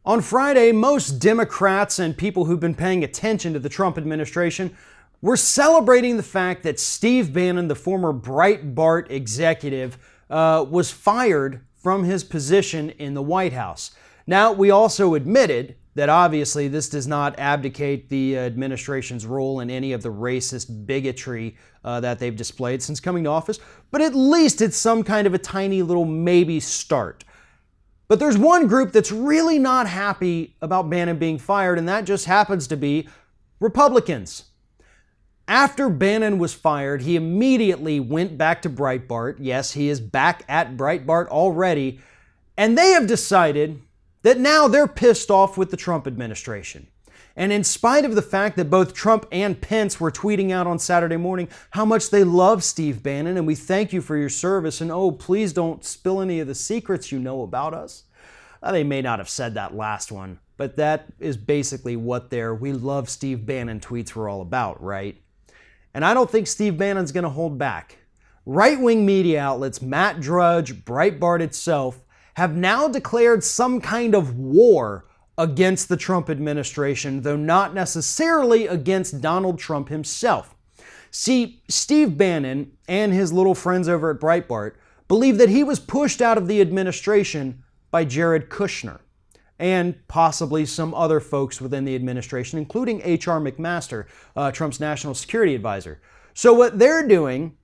On Friday, most Democrats and people who've been paying attention to the Trump administration were celebrating the fact that Steve Bannon, the former Breitbart executive, was fired from his position in the White House. Now, we also admitted that obviously this does not abdicate the administration's role in any of the racist bigotry that they've displayed since coming to office, but at least it's some kind of a tiny little maybe start. But there's one group that's really not happy about Bannon being fired, and that just happens to be Republicans. After Bannon was fired, he immediately went back to Breitbart. Yes, he is back at Breitbart already, and they have decided that now they're pissed off with the Trump administration. And in spite of the fact that both Trump and Pence were tweeting out on Saturday morning how much they love Steve Bannon and we thank you for your service and oh, please don't spill any of the secrets you know about us. They may not have said that last one, but that is basically what their "we love Steve Bannon" tweets were all about, right? And I don't think Steve Bannon's going to hold back. Right-wing media outlets, Matt Drudge, Breitbart itself, have now declared some kind of war against the Trump administration, though not necessarily against Donald Trump himself. See, Steve Bannon and his little friends over at Breitbart believe that he was pushed out of the administration by Jared Kushner and possibly some other folks within the administration, including H.R. McMaster, Trump's national security advisor. So what they're doing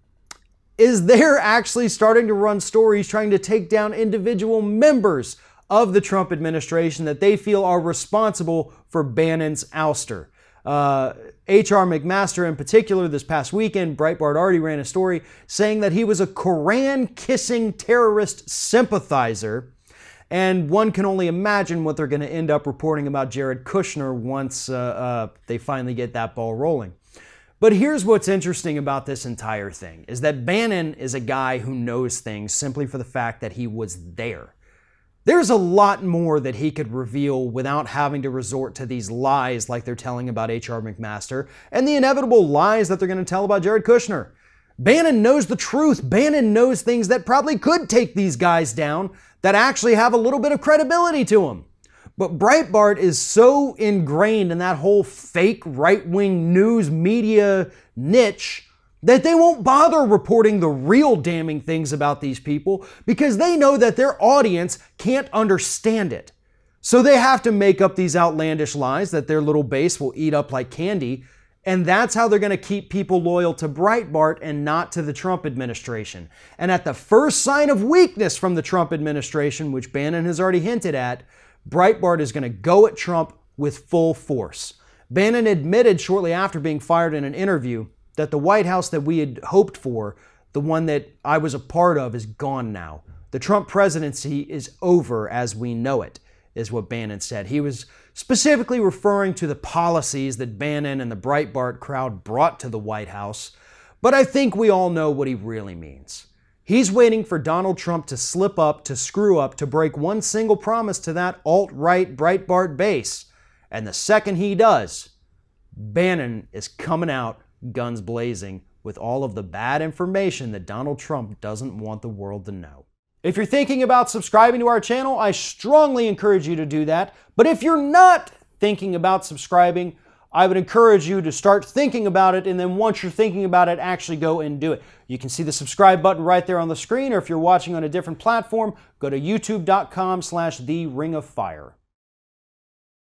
is they're actually starting to run stories trying to take down individual members of the Trump administration that they feel are responsible for Bannon's ouster. H.R. McMaster in particular, this past weekend, Breitbart already ran a story saying that he was a Koran-kissing terrorist sympathizer, and one can only imagine what they're going to end up reporting about Jared Kushner once they finally get that ball rolling. But here's what's interesting about this entire thing, is that Bannon is a guy who knows things simply for the fact that he was there. There's a lot more that he could reveal without having to resort to these lies like they're telling about H.R. McMaster and the inevitable lies that they're going to tell about Jared Kushner. Bannon knows the truth. Bannon knows things that probably could take these guys down that actually have a little bit of credibility to them. But Breitbart is so ingrained in that whole fake right-wing news media niche that they won't bother reporting the real damning things about these people because they know that their audience can't understand it. So they have to make up these outlandish lies that their little base will eat up like candy, and that's how they're going to keep people loyal to Breitbart and not to the Trump administration. And at the first sign of weakness from the Trump administration, which Bannon has already hinted at, Breitbart is going to go at Trump with full force. Bannon admitted shortly after being fired in an interview that the White House that we had hoped for, the one that I was a part of, is gone now. The Trump presidency is over as we know it, is what Bannon said. He was specifically referring to the policies that Bannon and the Breitbart crowd brought to the White House, but I think we all know what he really means. He's waiting for Donald Trump to slip up, to screw up, to break one single promise to that alt-right Breitbart base. And the second he does, Bannon is coming out guns blazing with all of the bad information that Donald Trump doesn't want the world to know. If you're thinking about subscribing to our channel, I strongly encourage you to do that. But if you're not thinking about subscribing, I would encourage you to start thinking about it, and then once you're thinking about it, actually go and do it. You can see the subscribe button right there on the screen, or if you're watching on a different platform, go to youtube.com/theringoffire.